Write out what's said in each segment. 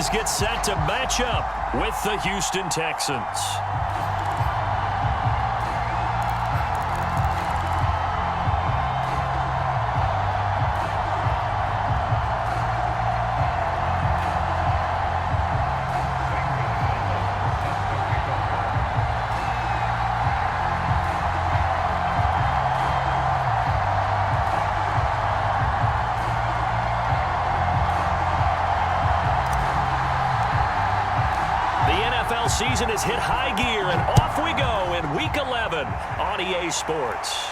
Titans get set to match up with the Houston Texans. Season has hit high gear, and off we go in Week 11 on EA Sports.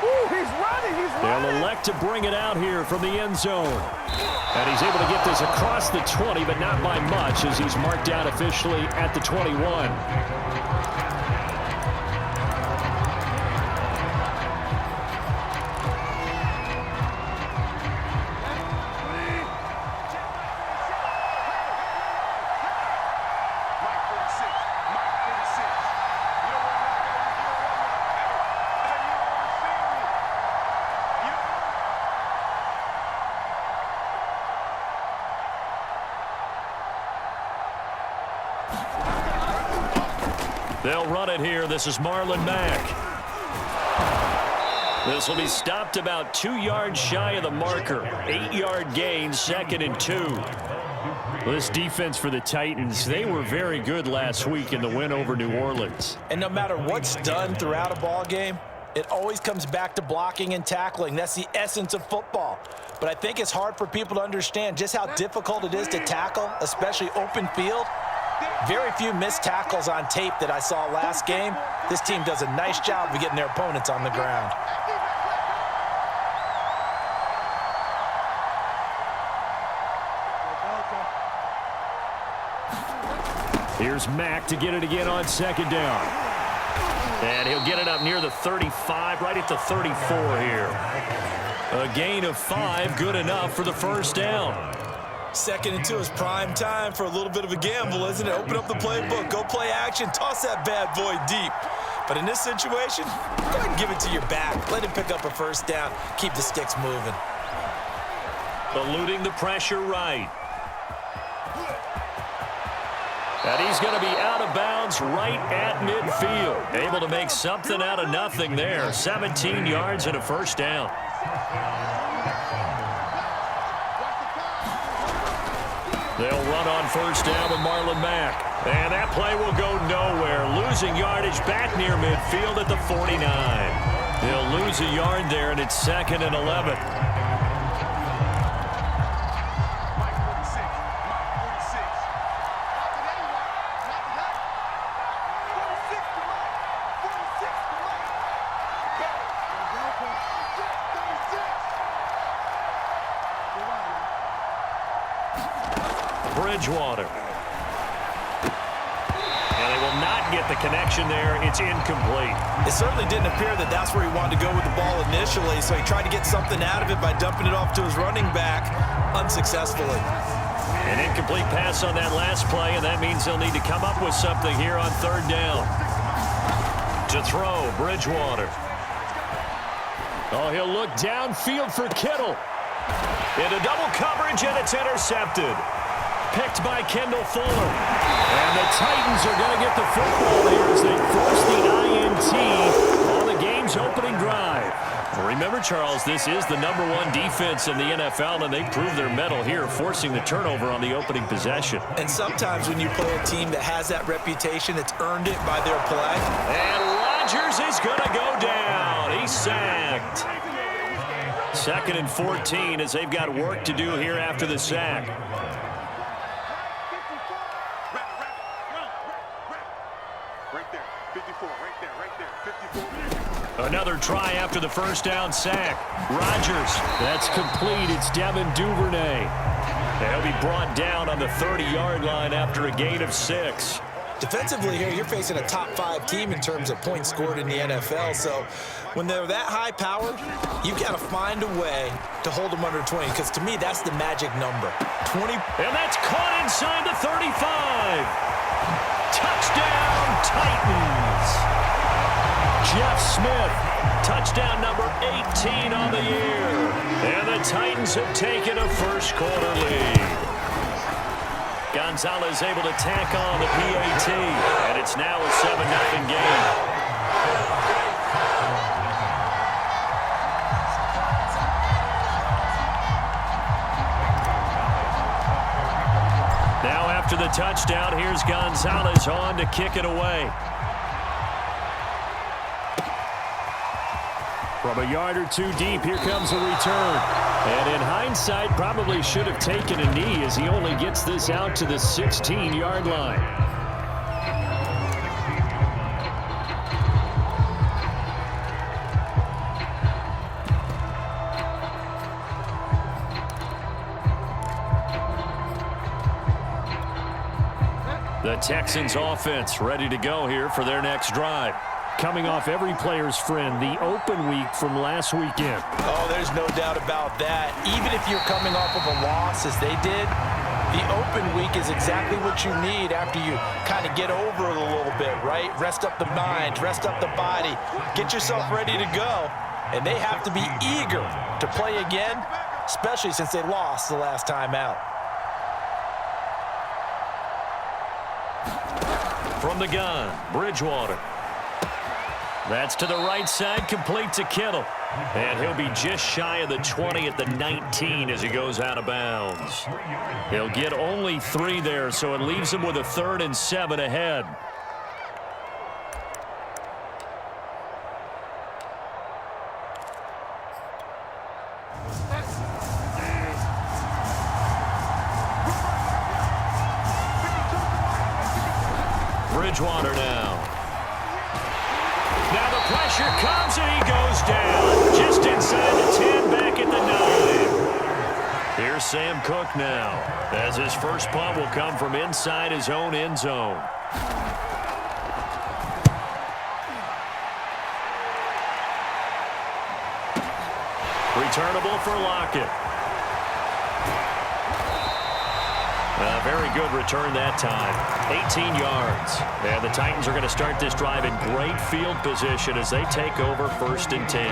Ooh, he's running. They'll elect to bring it out here from the end zone. And he's able to get this across the 20, but not by much, as he's marked out officially at the 21. They'll run it here. This is Marlon Mack. This will be stopped about 2 yards shy of the marker. 8-yard gain, 2nd and 2. Well, this defense for the Titans, they were very good last week in the win over New Orleans. And no matter what's done throughout a ball game, it always comes back to blocking and tackling. That's the essence of football. But I think it's hard for people to understand just how difficult it is to tackle, especially open field. Very few missed tackles on tape that I saw last game. This team does a nice job of getting their opponents on the ground. Here's Mack to get it again on 2nd down. And he'll get it up near the 35, right at the 34 here. A gain of 5, good enough for the 1st down. 2nd and 2 is prime time for a little bit of a gamble, isn't it? Open up the playbook, go play action, toss that bad boy deep. But in this situation, go ahead and give it to your back. Let him pick up a 1st down, keep the sticks moving. Eluding the pressure right. And he's going to be out of bounds right at midfield. Able to make something out of nothing there. 17 yards and a 1st down. They'll run on 1st down with Marlon Mack. And that play will go nowhere. Losing yardage back near midfield at the 49. They'll lose a yard there, and it's 2nd and 11. Bridgewater. And they will not get the connection there. It's incomplete. It certainly didn't appear that that's where he wanted to go with the ball initially, so he tried to get something out of it by dumping it off to his running back unsuccessfully. An incomplete pass on that last play, and that means they'll need to come up with something here on 3rd down. To throw, Bridgewater. Oh, he'll look downfield for Kittle. Into double coverage, and it's intercepted. Picked by Kendall Fuller. And the Titans are going to get the football here as they force the INT on the game's opening drive. Remember, Charles, this is the #1 defense in the NFL, and they prove their mettle here, forcing the turnover on the opening possession. And sometimes when you play a team that has that reputation, it's earned it by their play. And Rodgers is going to go down. He's sacked. 2nd and 14 as they've got work to do here after the sack. Another try after the 1st down sack. Rodgers, that's complete. It's Devin Duvernay. He'll be brought down on the 30-yard line after a gain of 6. Defensively here, you're facing a top 5 team in terms of points scored in the NFL. So when they're that high-powered, you've got to find a way to hold them under 20, because to me, that's the magic number. 20. And that's caught inside the 35. Touchdown, Titans. Jeff Smith, touchdown number 18 on the year. And the Titans have taken a 1st quarter lead. Gonzalez able to tack on the PAT, and it's now a 7-0 game. Now after the touchdown, here's Gonzalez on to kick it away. From a yard or two deep, here comes a return. And in hindsight, probably should have taken a knee as he only gets this out to the 16-yard line. The Texans offense ready to go here for their next drive. Coming off every player's friend, the open week from last weekend. Oh, there's no doubt about that. Even if you're coming off of a loss as they did, the open week is exactly what you need after you kind of get over it a little bit, right? Rest up the mind, rest up the body, get yourself ready to go. And they have to be eager to play again, especially since they lost the last time out. From the gun, Bridgewater. That's to the right side, complete to Kittle. And he'll be just shy of the 20 at the 19 as he goes out of bounds. He'll get only 3 there, so it leaves him with a 3rd and 7 ahead. Bridgewater now. Now the pressure comes and he goes down. Just inside the 10, back at the 9. Here's Sam Cook now, as his first punt will come from inside his own end zone. Returnable for Lockett. A very good return that time. 18 yards. And the Titans are going to start this drive in great field position as they take over 1st and 10.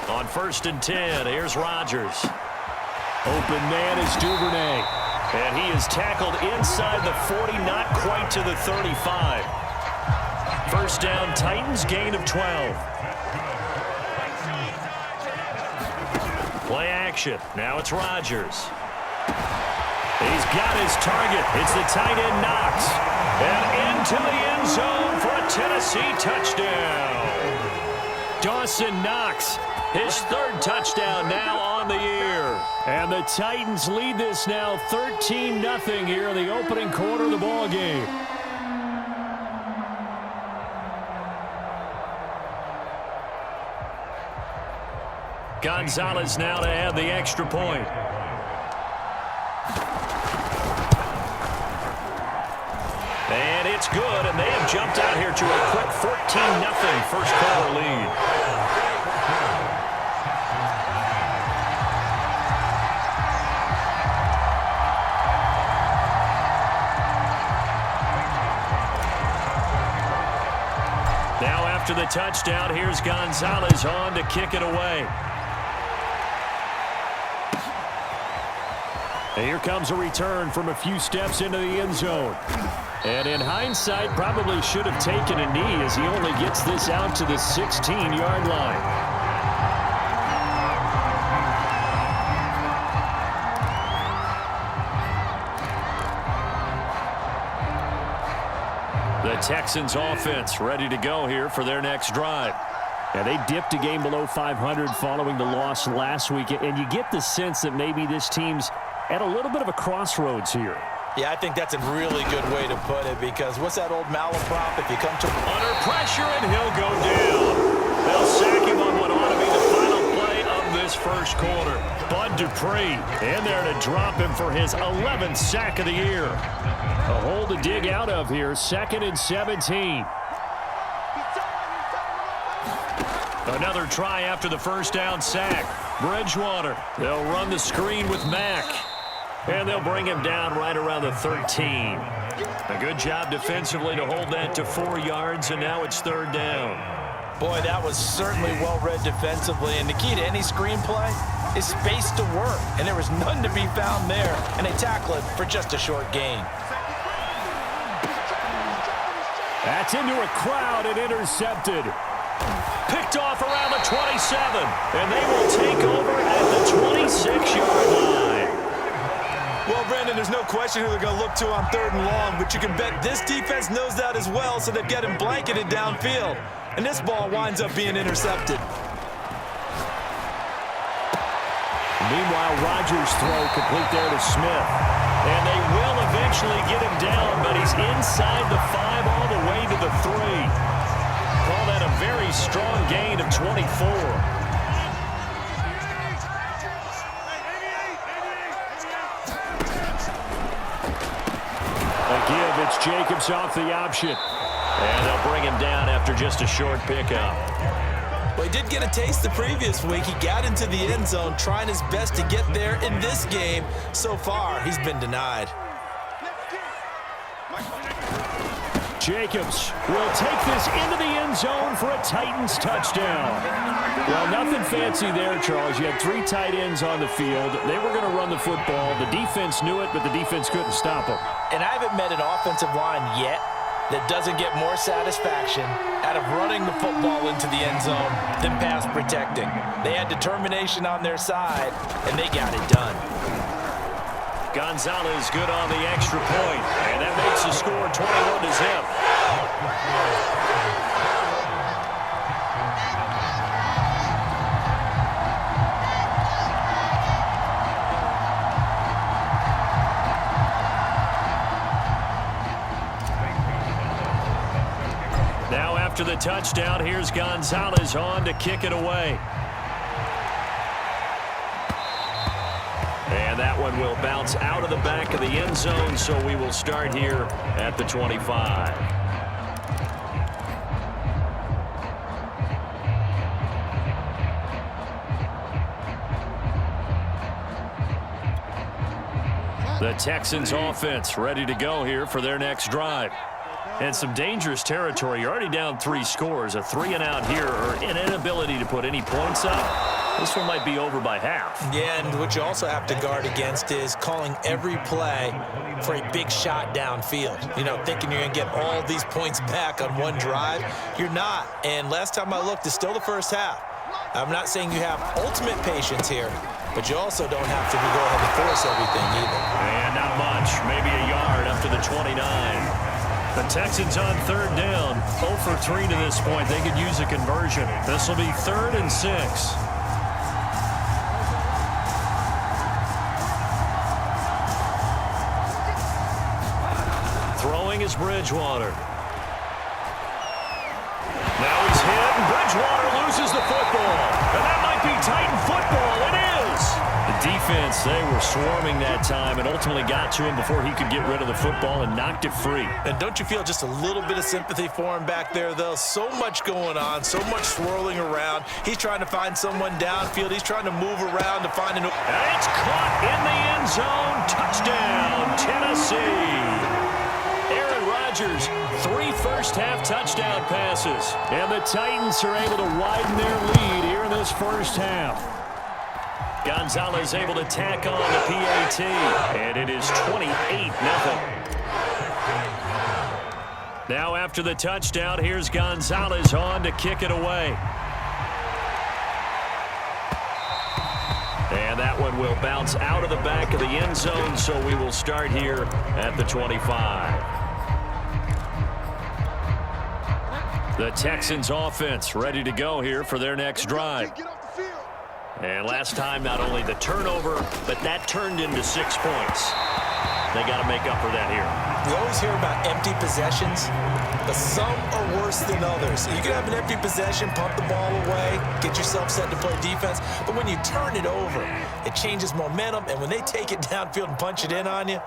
On 1st and 10, here's Rodgers. Open man is Duvernay. And he is tackled inside the 40, not quite to the 35. First down, Titans, gain of 12. Play action. Now it's Rodgers. He's got his target. It's the tight end Knox. And into the end zone for a Tennessee touchdown. Dawson Knox, his 3rd touchdown now on the year. And the Titans lead this now 13-0 here in the opening quarter of the ball game. Gonzalez now to add the extra point. And it's good, and they have jumped out here to a quick 14-0 first quarter lead. Now after the touchdown, here's Gonzalez on to kick it away. And here comes a return from a few steps into the end zone. And in hindsight, probably should have taken a knee as he only gets this out to the 16-yard line. The Texans offense ready to go here for their next drive. And they dipped a game below 500 following the loss last week. And you get the sense that maybe this team's at a little bit of a crossroads here. Yeah, I think that's a really good way to put it, because what's that old malaprop? If you come to under pressure and he'll go down. They'll sack him on what ought to be the final play of this first quarter. Bud Dupree in there to drop him for his 11th sack of the year. A hole to dig out of here, 2nd and 17. Another try after the first down sack. Bridgewater. They'll run the screen with Mack. And they'll bring him down right around the 13. A good job defensively to hold that to 4 yards, and now it's third down. Boy, that was certainly well-read defensively, and the key to any screenplay is space to work, and there was none to be found there, and they tackle it for just a short gain. That's into a crowd and intercepted. Picked off around the 27, and they will take over at the 26-yard line. Well, Brandon, there's no question who they're going to look to on 3rd and long, but you can bet this defense knows that as well, so they're getting blanketed downfield. And this ball winds up being intercepted. Meanwhile, Rodgers' throw complete there to Smith. And they will eventually get him down, but he's inside the 5 all the way to the 3. Call that a very strong gain of 24. Give, it's Jacobs off the option. And they'll bring him down after just a short pickup. Well, he did get a taste the previous week. He got into the end zone trying his best to get there in this game. So far, he's been denied. Jacobs will take this into the end zone for a Titans touchdown. Well, nothing fancy there, Charles. You had 3 tight ends on the field. They were going to run the football. The defense knew it, but the defense couldn't stop them. And I haven't met an offensive line yet that doesn't get more satisfaction out of running the football into the end zone than pass protecting. They had determination on their side, and they got it done. Gonzalez good on the extra point, and that makes the score 21-0. Now after the touchdown, here's Gonzalez on to kick it away. And that one will bounce out of the back of the end zone, so we will start here at the 25. The Texans offense ready to go here for their next drive. And some dangerous territory. You're already down 3 scores. A 3-and-out here, or an inability to put any points up. This one might be over by half. Yeah, and what you also have to guard against is calling every play for a big shot downfield. You know, thinking you're going to get all these points back on one drive. You're not. And last time I looked, it's still the first half. I'm not saying you have ultimate patience here, but you also don't have to go ahead and force everything either. And not much. Maybe a yard up to the 29. The Texans on 3rd down. 0 for 3 to this point. They could use a conversion. This will be 3rd and 6. Throwing is Bridgewater. Now he's hit, and Bridgewater loses the football. And that might be Titan football. It is. The defense, they were swarming that time and ultimately got to him before he could get rid of the football and knocked it free. And don't you feel just a little bit of sympathy for him back there, though? So much going on, so much swirling around. He's trying to find someone downfield. He's trying to move around to find an... And it's caught in the end zone. Touchdown, Tennessee. Aaron Rodgers, 3 first-half touchdown passes. And the Titans are able to widen their lead here in this first half. Gonzalez able to tack on the PAT. And it is 28-0. Now after the touchdown, here's Gonzalez on to kick it away. And that one will bounce out of the back of the end zone, so we will start here at the 25. The Texans offense ready to go here for their next drive. And last time, not only the turnover, but that turned into 6 points. They got to make up for that here. We always hear about empty possessions, but some are worse than others. You can have an empty possession, pump the ball away, get yourself set to play defense, but when you turn it over, it changes momentum, and when they take it downfield and punch it in on you,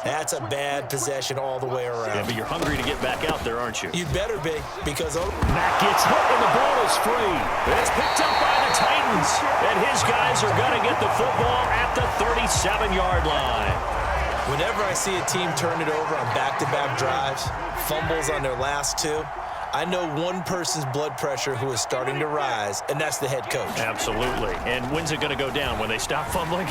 that's a bad possession all the way around. Yeah, but you're hungry to get back out there, aren't you? You better be, because... Mack gets hit, and the ball is free. It's picked up by the Titans, and his guys are going to get the football at the 37-yard line. Whenever I see a team turn it over on back-to-back drives, fumbles on their last two, I know one person's blood pressure who is starting to rise, and that's the head coach. Absolutely. And when's it going to go down? When they stop fumbling?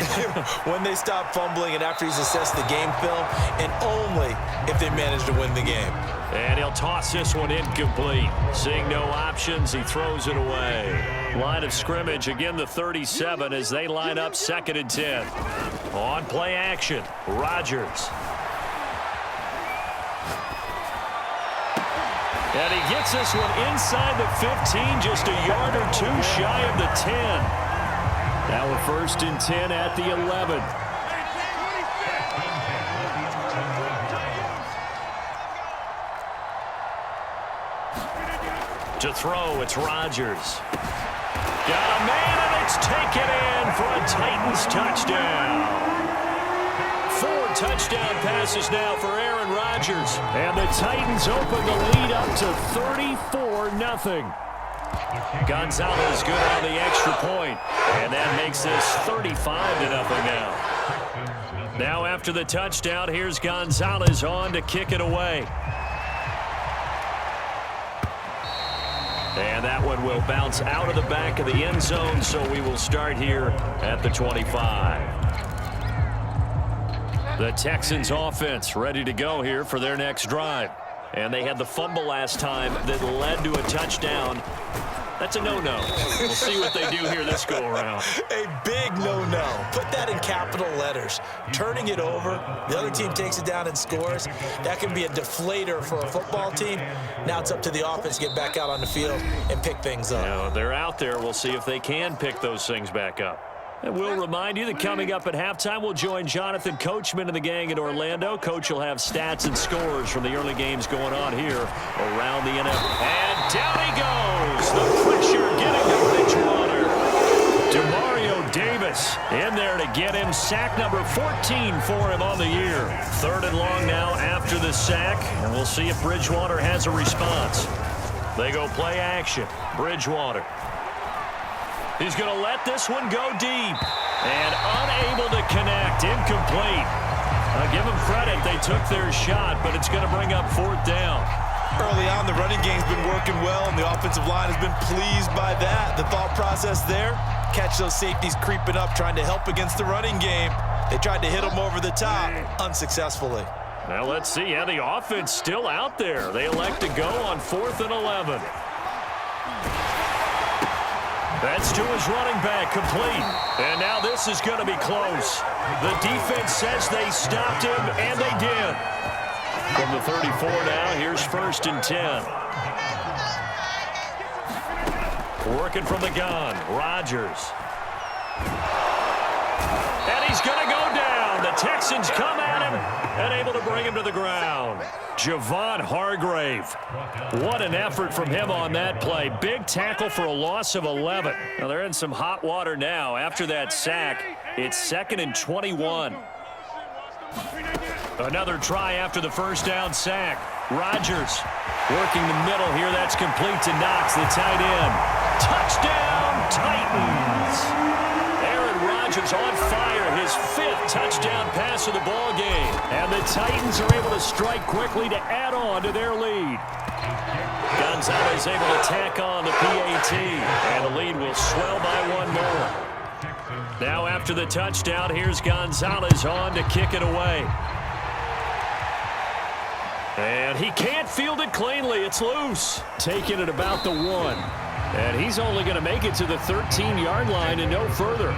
When they stop fumbling and after he's assessed the game film, and only if they manage to win the game. And he'll toss this one incomplete. Seeing no options, he throws it away. Line of scrimmage, again the 37 as they line up 2nd and 10. On play action, Rodgers. And he gets this one inside the 15, just a yard or two shy of the 10. Now we're 1st and 10 at the 11. To throw, it's Rodgers. Got a man, and it's taken in for a Titans touchdown. 4 touchdown passes now for Aaron Rodgers. And the Titans open the lead up to 34-0. Gonzalez good on the extra point. And that makes this 35-0 now. Now after the touchdown, here's Gonzalez on to kick it away. And that one will bounce out of the back of the end zone, so we will start here at the 25. The Texans offense ready to go here for their next drive. And they had the fumble last time that led to a touchdown. That's a no-no. We'll see what they do here this go-around. A big no-no. Put that in capital letters. Turning it over, the other team takes it down and scores. That can be a deflator for a football team. Now it's up to the offense to get back out on the field and pick things up. Now, they're out there. We'll see if they can pick those things back up. And we'll remind you that coming up at halftime, we'll join Jonathan Coachman and the gang in Orlando. Coach will have stats and scores from the early games going on here around the NFL. And down he goes. The pressure getting to Bridgewater. DeMario Davis in there to get him. Sack number 14 for him on the year. 3rd and long now after the sack. And we'll see if Bridgewater has a response. They go play action. Bridgewater. He's going to let this one go deep. And unable to connect. Incomplete. Give them credit. They took their shot, but it's going to bring up 4th down. Early on, the running game's been working well, and the offensive line has been pleased by that. The thought process there, catch those safeties creeping up, trying to help against the running game. They tried to hit them over the top, unsuccessfully. Now let's see. Yeah, the offense still out there. They elect to go on 4th and 11. That's to his running back, complete. And now this is going to be close. The defense says they stopped him, and they did. From the 34 now, here's 1st and 10. Working from the gun, Rodgers. And he's going to go down. The Texans come at him and able to bring him to the ground. Javon Hargrave. What an effort from him on that play. Big tackle for a loss of 11. Now they're in some hot water now. After that sack, it's 2nd and 21. Another try after the 1st down sack. Rodgers working the middle here. That's complete to Knox, the tight end. Touchdown, Titans. Aaron Rodgers on fire. His 5th touchdown pass of the ball game. And the Titans are able to strike quickly to add on to their lead. Gonzalez able to tack on the PAT. And the lead will swell by 1 more. Now after the touchdown, here's Gonzalez on to kick it away. And he can't field it cleanly. It's loose. Taking it about the 1. And he's only going to make it to the 13-yard line and no further.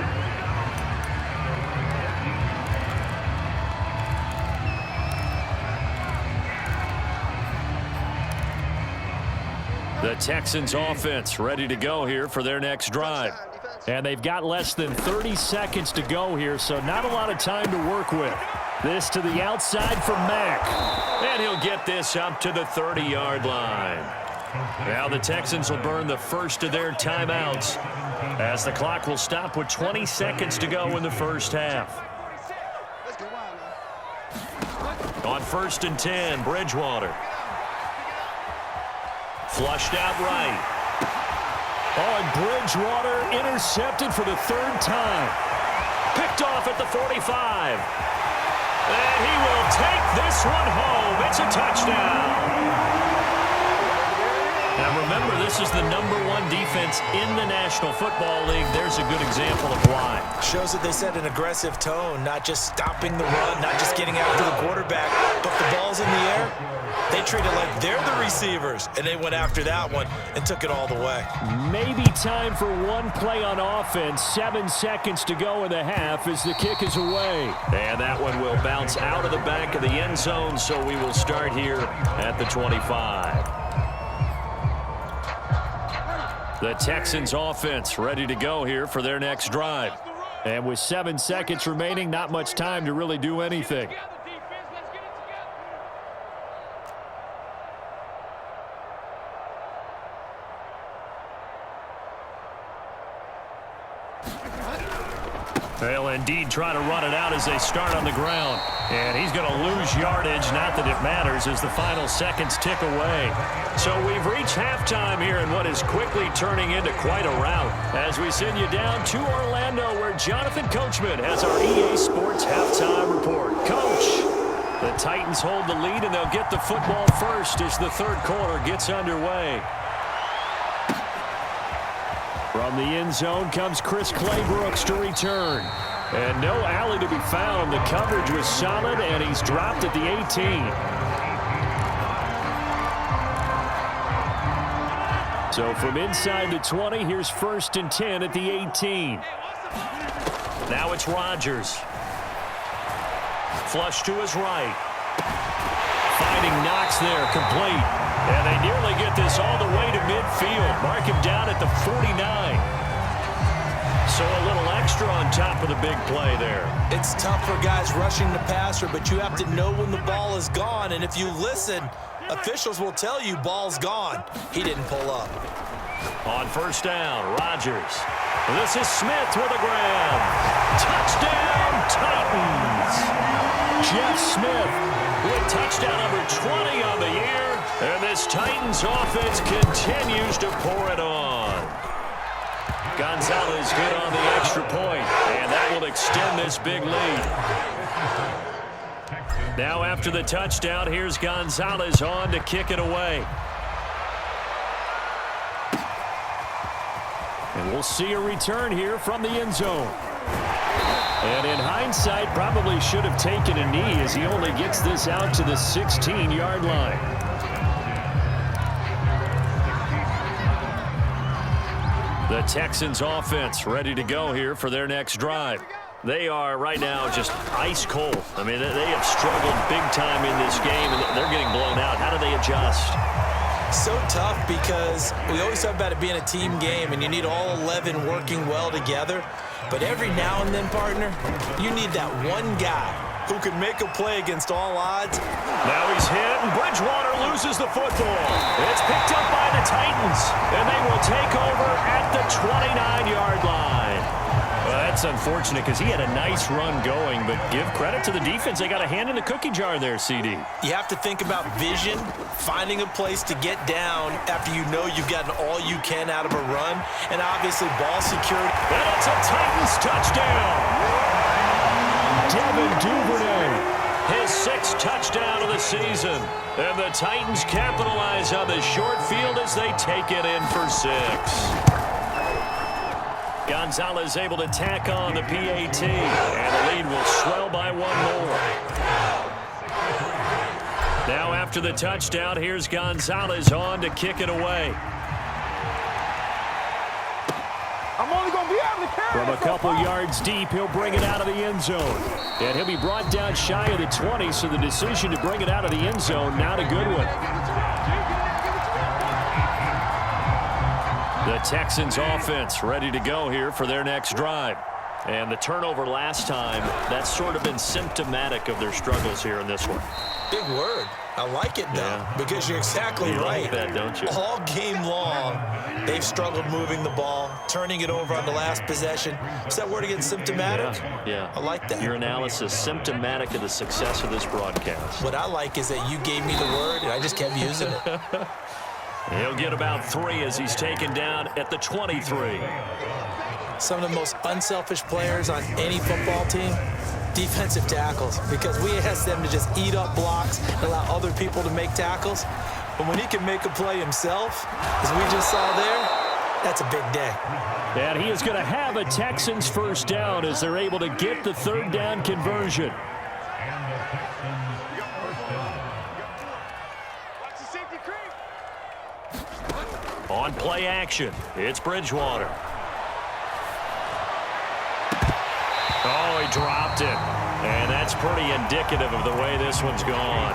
The Texans offense ready to go here for their next drive. And they've got less than 30 seconds to go here, so not a lot of time to work with. This to the outside for Mack. And he'll get this up to the 30-yard line. Now the Texans will burn the first of their timeouts as the clock will stop with 20 seconds to go in the first half. On 1st and 10, Bridgewater. Flushed out right. Oh, and Bridgewater intercepted for the 3rd time. Picked off at the 45. And he will take this one home. It's a touchdown. Now remember, this is the #1 defense in the National Football League. There's a good example of why. Shows that they set an aggressive tone, not just stopping the run, not just getting after the quarterback, but the ball's in the air. They treat it like they're the receivers, and they went after that one and took it all the way. Maybe time for one play on offense. 7 seconds to go in the half as the kick is away. And that one will bounce out of the back of the end zone, so we will start here at the 25. The Texans offense ready to go here for their next drive. And with 7 seconds remaining, not much time to really do anything. They'll indeed try to run it out as they start on the ground. And he's going to lose yardage, not that it matters, as the final seconds tick away. So we've reached halftime here in what is quickly turning into quite a rout as we send you down to Orlando, where Jonathan Coachman has our EA Sports halftime report. Coach, the Titans hold the lead, and they'll get the football first as the third quarter gets underway. From the end zone comes Chris Claybrooks to return. And no alley to be found. The coverage was solid, and he's dropped at the 18. So from inside the 20, here's 1st and 10 at the 18. Now it's Rodgers. Flush to his right. Finding Knox there, complete. And they nearly get this all the way to midfield. Mark him down at the 49. So a little extra on top of the big play there. It's tough for guys rushing the passer, but you have to know when the ball is gone. And if you listen, officials will tell you ball's gone. He didn't pull up. On 1st down, Rodgers. This is Smith with a grab. Touchdown, Titans. Jeff Smith with touchdown number 20 on the year. And this Titans offense continues to pour it on. Gonzalez good on the extra point, and that will extend this big lead. Now after the touchdown, here's Gonzalez on to kick it away. And we'll see a return here from the end zone. And in hindsight, probably should have taken a knee as he only gets this out to the 16-yard line. The Texans offense ready to go here for their next drive. They are right now just ice cold. I mean, they have struggled big time in this game, and they're getting blown out. How do they adjust? So tough because we always talk about it being a team game, and you need all 11 working well together. But every now and then, partner, you need that one guy who can make a play against all odds. Now he's hit, and Bridgewater loses the football. It's picked up by the Titans, and they will take over at the 29-yard line. Well, that's unfortunate because he had a nice run going, but give credit to the defense. They got a hand in the cookie jar there, CD. You have to think about vision, finding a place to get down after you know you've gotten all you can out of a run, and obviously ball security. And it's a Titans touchdown. Devin Duvernay, his 6th touchdown of the season. And the Titans capitalize on the short field as they take it in for 6. Gonzalez able to tack on the PAT, and the lead will swell by 1 more. Now after the touchdown, here's Gonzalez on to kick it away. I'm only going to be able to carry From a couple yards deep, he'll bring it out of the end zone. And he'll be brought down shy of the 20, so the decision to bring it out of the end zone, not a good one. The Texans offense ready to go here for their next drive. And the turnover last time, that's sort of been symptomatic of their struggles here in this one. Big word. I like it, though, because you're exactly right. Like that, don't you? All game long, they've struggled moving the ball, turning it over on the last possession. Is that word again, symptomatic? Yeah. I like that. Your analysis, symptomatic of the success of this broadcast. What I like is that you gave me the word, and I just kept using it. He'll get about 3 as he's taken down at the 23. Some of the most unselfish players on any football team, Defensive tackles, because we ask them to just eat up blocks and allow other people to make tackles. But when he can make a play himself, as we just saw there, that's a big day. And he is going to have a Texans first down as they're able to get the third down conversion. On play action, it's Bridgewater. Oh, he dropped it. And that's pretty indicative of the way this one's gone.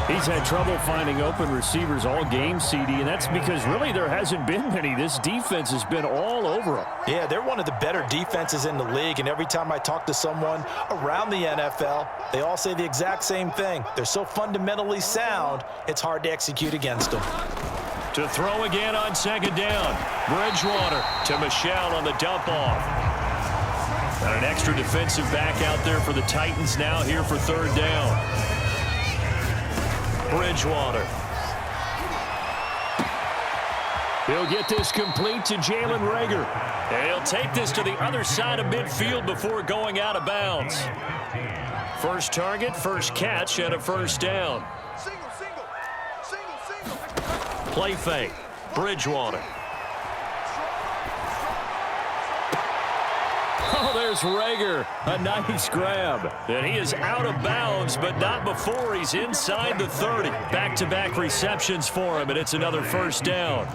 He's had trouble finding open receivers all game, CD, and that's because really there hasn't been many. This defense has been all over him. Yeah, they're one of the better defenses in the league, and every time I talk to someone around the NFL, they all say the exact same thing. They're so fundamentally sound, it's hard to execute against them. To throw again on second down. Bridgewater to Michel on the dump-off. Got an extra defensive back out there for the Titans now here for third down. Bridgewater. He'll get this complete to Jalen Reagor. And he'll take this to the other side of midfield before going out of bounds. First target, first catch, and a first down. Play fake. Bridgewater. Oh, there's Reagor. A nice grab. And he is out of bounds, but not before he's inside the 30. Back-to-back receptions for him, and it's another first down.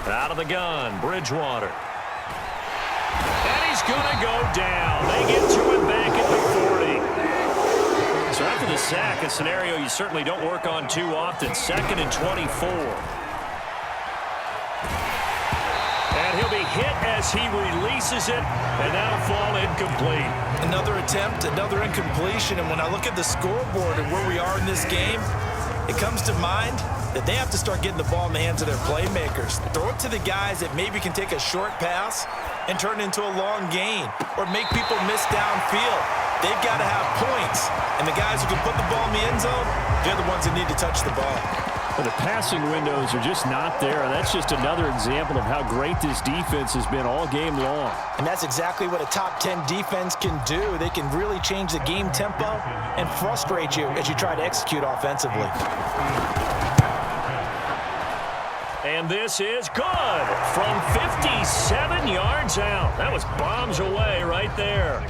Out of the gun, Bridgewater. And he's going to go down. They get to him back at the 40. So after the sack, a scenario you certainly don't work on too often. 2nd and 24. And he'll be hit as he releases it, and that'll fall incomplete. Another attempt, another incompletion, and when I look at the scoreboard and where we are in this game, it comes to mind that they have to start getting the ball in the hands of their playmakers. Throw it to the guys that maybe can take a short pass and turn it into a long gain or make people miss downfield. They've got to have points, and the guys who can put the ball in the end zone, they're the ones that need to touch the ball. Well, the passing windows are just not there, and that's just another example of how great this defense has been all game long. And that's exactly what a top 10 defense can do. They can really change the game tempo and frustrate you as you try to execute offensively. And this is good from 57 yards out. That was bombs away right there.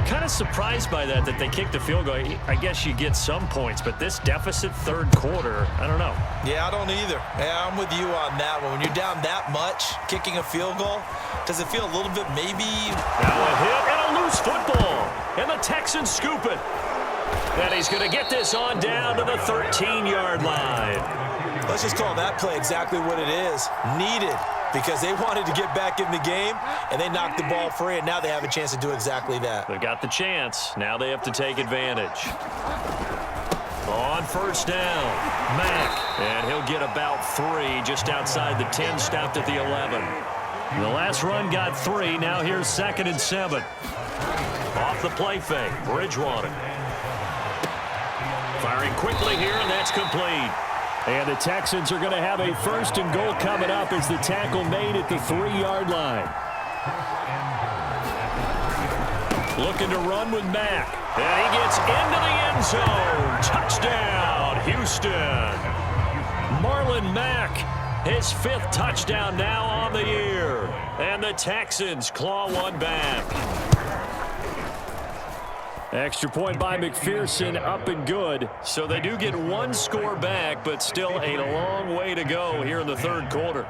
Kind of surprised by that they kicked the field goal. I guess you get some points, but this deficit third quarter, I don't know. Yeah, I don't either. Yeah, I'm with you on that one. When you're down that much, kicking a field goal, does it feel a little bit maybe? Now a hit and a loose football. And the Texans scoop it. And he's going to get this on down to the 13-yard line. Let's just call that play exactly what it is. Needed, because they wanted to get back in the game, and they knocked the ball free, and now they have a chance to do exactly that. They got the chance. Now they have to take advantage. On first down, Mack. And he'll get about 3 just outside the 10, stopped at the 11. The last run got 3. Now here's 2nd and 7. Off the play fake, Bridgewater. Firing quickly here, and that's complete. And the Texans are going to have a 1st and goal coming up as the tackle made at the 3-yard line. Looking to run with Mack. And he gets into the end zone. Touchdown, Houston. Marlon Mack, his 5th touchdown now on the year. And the Texans claw one back. Extra point by McPherson, up and good. So they do get 1 score back, but still a long way to go here in the third quarter.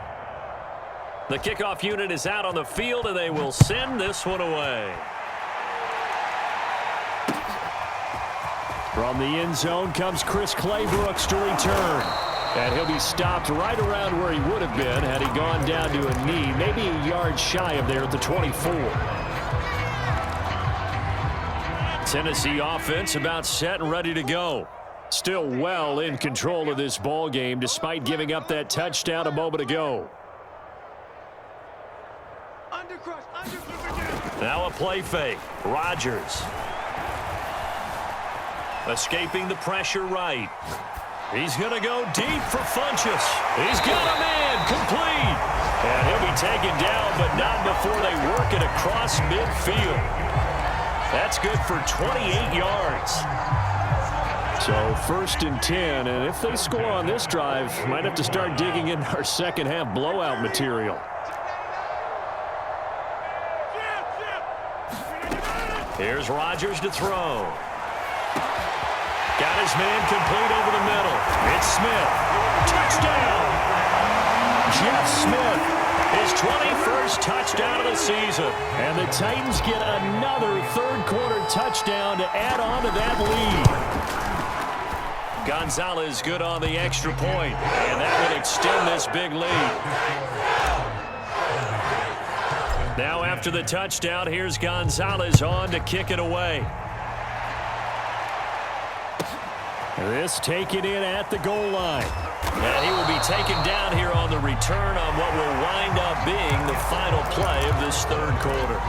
The kickoff unit is out on the field, and they will send this one away. From the end zone comes Chris Claybrooks to return. And he'll be stopped right around where he would have been had he gone down to a knee, maybe a yard shy of there at the 24. Tennessee offense about set and ready to go. Still well in control of this ball game despite giving up that touchdown a moment ago. Now a play fake. Rodgers. Escaping the pressure right. He's going to go deep for Funchess. He's got a man complete. And he'll be taken down, but not before they work it across midfield. That's good for 28 yards. So 1st and 10, and if they score on this drive, might have to start digging in our second half blowout material. Here's Rodgers to throw. Got his man complete over the middle. It's Smith. Touchdown! Jeff Smith, his 21st touchdown of the season. And the Titans get another third-quarter touchdown to add on to that lead. Gonzalez good on the extra point, and that will extend this big lead. Now after the touchdown, here's Gonzalez on to kick it away. This taken in at the goal line. And he will be taken down here on the return on what will wind up being the final play of this third quarter.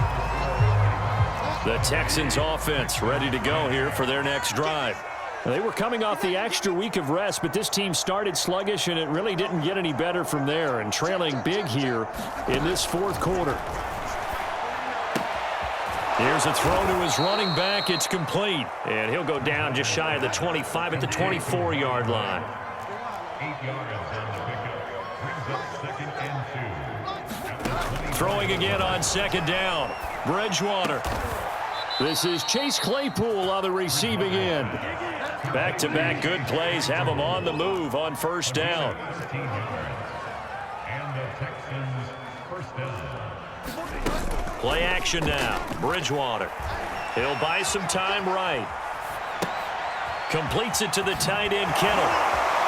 The Texans offense ready to go here for their next drive. They were coming off the extra week of rest, but this team started sluggish, and it really didn't get any better from there, and trailing big here in this fourth quarter. Here's a throw to his running back. It's complete. And he'll go down just shy of the 25 at the 24-yard line. Throwing again on 2nd down. Bridgewater. This is Chase Claypool on the receiving end. Back-to-back good plays have him on the move on 1st down. Play action now. Bridgewater. He'll buy some time right. Completes it to the tight end, Kittle.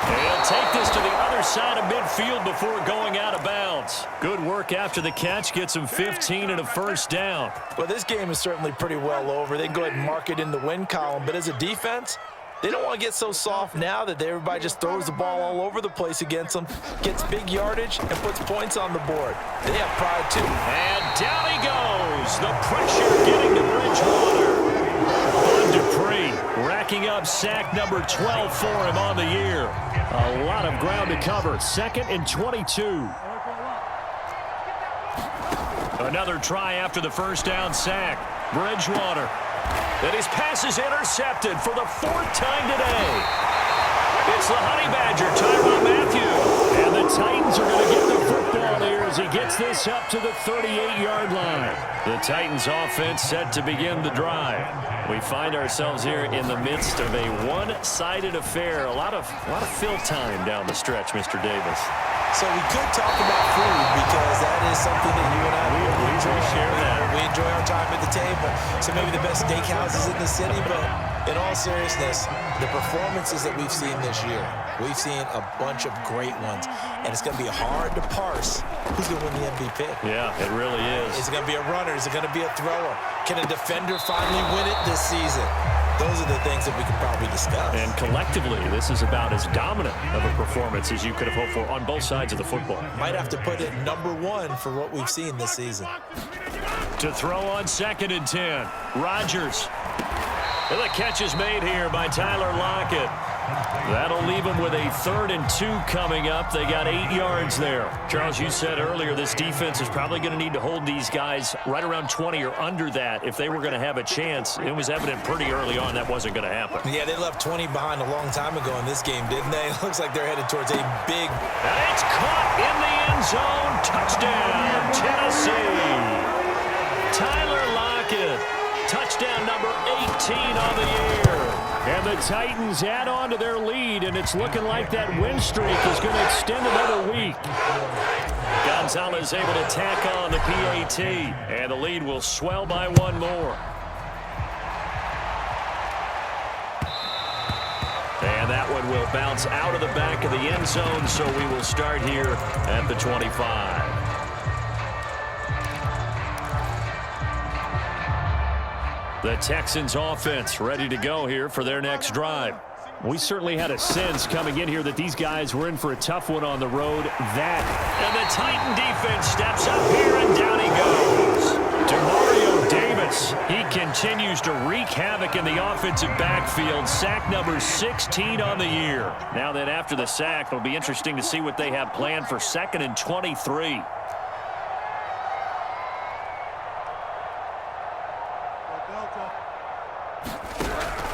And he'll take this to the other side of midfield before going out of bounds. Good work after the catch. Gets him 15 and a 1st down. Well, this game is certainly pretty well over. They can go ahead and mark it in the win column. But as a defense, they don't want to get so soft now that everybody just throws the ball all over the place against them, gets big yardage, and puts points on the board. They have pride, too. And down he goes. The pressure getting to Bridgewater. Bud Dupree racking up sack number 12 for him on the year. A lot of ground to cover. 2nd and 22. Another try after the 1st down sack. Bridgewater. And his pass is intercepted for the 4th time today. It's the Honey Badger, Tyrann Mathieu. And the Titans are going to get the football here as he gets this up to the 38-yard line. The Titans offense set to begin the drive. We find ourselves here in the midst of a one-sided affair. A lot of fill time down the stretch, Mr. Davis. So we could talk about food because that is something that you and I we share that. We enjoy our time at the table. So maybe the best steakhouses in the city, but in all seriousness, the performances that we've seen this year, we've seen a bunch of great ones, and it's going to be hard to parse who's going to win the MVP. Yeah, it really is. Is it going to be a runner? Is it going to be a thrower? Can a defender finally win it this season? Those are the things that we could probably discuss. And collectively, this is about as dominant of a performance as you could have hoped for on both sides of the football. Might have to put it #1 for what we've seen this season. To throw on 2nd and 10. Rodgers. And the catch is made here by Tyler Lockett. That'll leave them with a 3rd and 2 coming up. They got 8 yards there. Charles, you said earlier this defense is probably going to need to hold these guys right around 20 or under that if they were going to have a chance. It was evident pretty early on that wasn't going to happen. Yeah, they left 20 behind a long time ago in this game, didn't they? It looks like they're headed towards a big... And it's caught in the end zone. Touchdown, Tennessee. Tyler Lockett. Touchdown number 18 on the year. And the Titans add on to their lead, and it's looking like that win streak is going to extend another week. Gonzalez able to tack on the PAT, and the lead will swell by 1 more. And that one will bounce out of the back of the end zone, so we will start here at the 25. The Texans offense ready to go here for their next drive. We certainly had a sense coming in here that these guys were in for a tough one on the road. And the Titan defense steps up here, and down he goes. Demario Davis offense. He continues to wreak havoc in the offensive backfield. Sack number 16 on the year. Now then, after the sack, it'll be interesting to see what they have planned for 2nd and 23.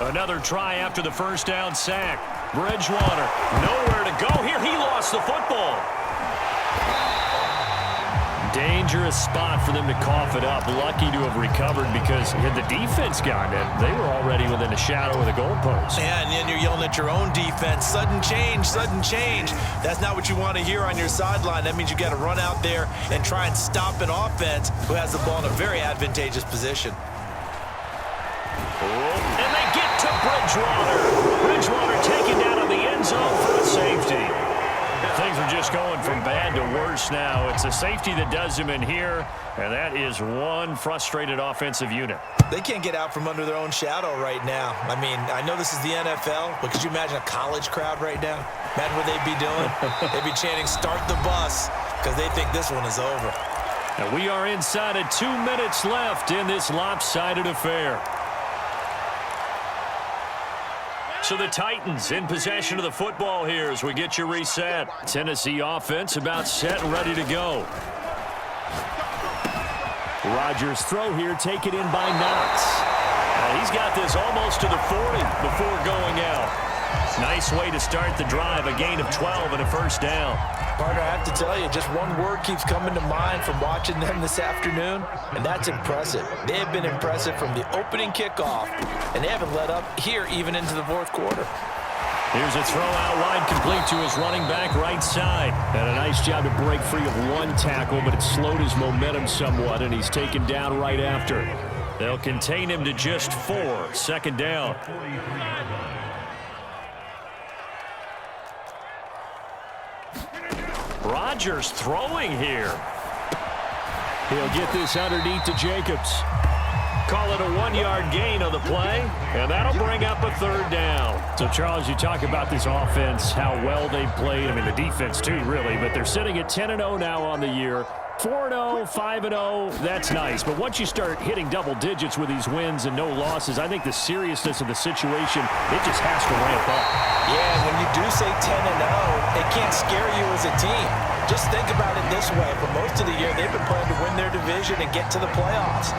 Another try after the first down sack. Bridgewater, nowhere to go here. He lost the football. Dangerous spot for them to cough it up. Lucky to have recovered because had the defense gotten it, they were already within a shadow of the goalpost. Yeah, and then you're yelling at your own defense. Sudden change, sudden change. That's not what you want to hear on your sideline. That means you got to run out there and try and stop an offense who has the ball in a very advantageous position. And they get to Bridgewater. Bridgewater taken down on the end zone for a safety. Things are just going from bad to worse now. It's a safety that does him in here, and that is one frustrated offensive unit. They can't get out from under their own shadow right now. I mean, I know this is the NFL, but could you imagine a college crowd right now? Imagine what they'd be doing. They'd be chanting, "Start the bus," because they think this one is over. And we are inside of 2 minutes left in this lopsided affair. So the Titans in possession of the football here as we get you reset. Tennessee offense about set and ready to go. Rodgers throw here, taken in by Knox. He's got this almost to the 40 before going out. Nice way to start the drive, a gain of 12 and a first down. Partner, I have to tell you, just one word keeps coming to mind from watching them this afternoon, and that's impressive. They have been impressive from the opening kickoff, and they haven't let up here even into the fourth quarter. Here's a throw out wide, complete to his running back right side. And a nice job to break free of one tackle, but it slowed his momentum somewhat, and he's taken down right after. They'll contain him to just 4, 2nd down. Rodgers throwing here. He'll get this underneath to Jacobs. Call it a 1-yard gain on the play, and that'll bring up a 3rd down. So, Charles, you talk about this offense, how well they've played. I mean, the defense, too, really. But they're sitting at 10-0 now on the year. 4-0, 5-0, that's nice. But once you start hitting double digits with these wins and no losses, I think the seriousness of the situation, it just has to ramp up. Yeah, when you do say 10-0, it can't scare you as a team. Just think about it this way. For most of the year, they've been playing to win their division and get to the playoffs.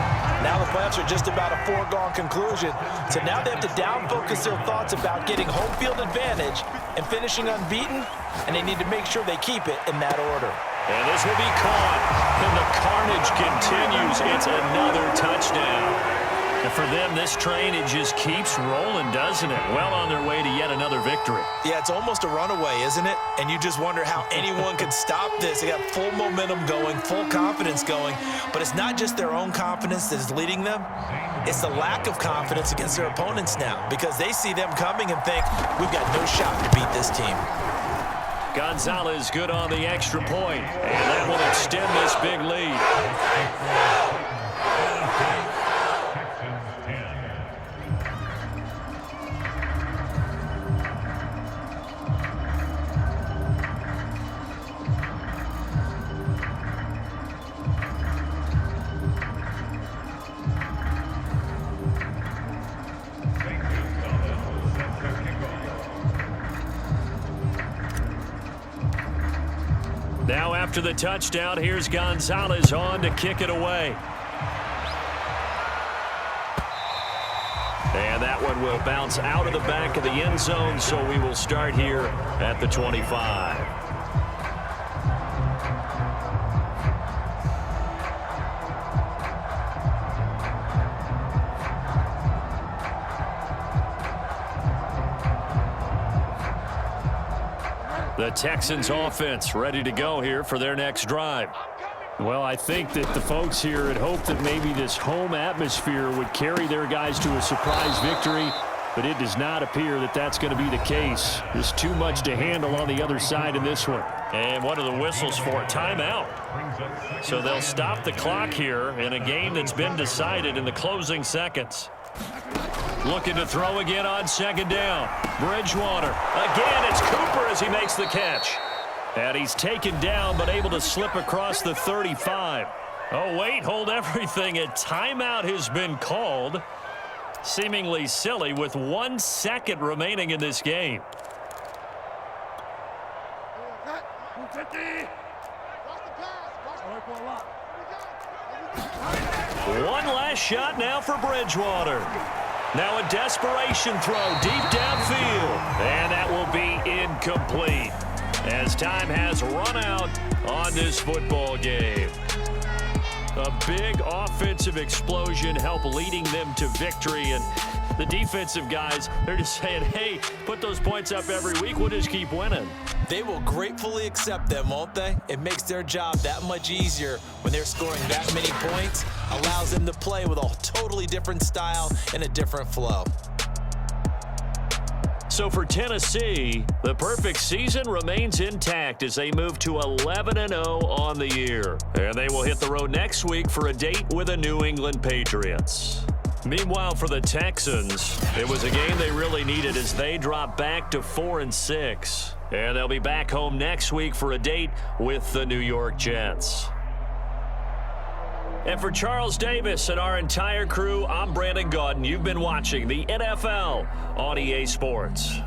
Now the playoffs are just about a foregone conclusion. So now they have to down-focus their thoughts about getting home field advantage and finishing unbeaten, and they need to make sure they keep it in that order. And this will be caught, and the carnage continues. It's another touchdown. And for them, this train, it just keeps rolling, doesn't it? Well on their way to yet another victory. Yeah, it's almost a runaway, isn't it? And you just wonder how anyone could stop this. They got full momentum going, full confidence going. But it's not just their own confidence that is leading them. It's the lack of confidence against their opponents now, because they see them coming and think, we've got no shot to beat this team. Gonzalez good on the extra point, and that will extend this big lead. Now after the touchdown, here's Gonzalez on to kick it away. And that one will bounce out of the back of the end zone, so we will start here at the 25. The Texans offense ready to go here for their next drive. Well, I think that the folks here had hoped that maybe this home atmosphere would carry their guys to a surprise victory, but it does not appear that that's going to be the case. There's too much to handle on the other side in this one. And what are the whistles for? Timeout. So they'll stop the clock here in a game that's been decided in the closing seconds. Looking to throw again on 2nd down. Bridgewater. Again, it's Cooper as he makes the catch. And he's taken down but able to slip across the 35. Oh, wait, hold everything. A timeout has been called. Seemingly silly with 1 second remaining in this game. One last shot now for Bridgewater. Now a desperation throw deep downfield. And that will be incomplete as time has run out on this football game. A big offensive explosion helped leading them to victory. And the defensive guys, they're just saying, hey, put those points up every week. We'll just keep winning. They will gratefully accept them, won't they? It makes their job that much easier when they're scoring that many points. Allows them to play with a totally different style and a different flow. So for Tennessee, the perfect season remains intact as they move to 11-0 on the year. And they will hit the road next week for a date with the New England Patriots. Meanwhile, for the Texans, it was a game they really needed as they dropped back to 4-6. And they'll be back home next week for a date with the New York Jets. And for Charles Davis and our entire crew, I'm Brandon Gaudin. You've been watching the NFL on EA Sports.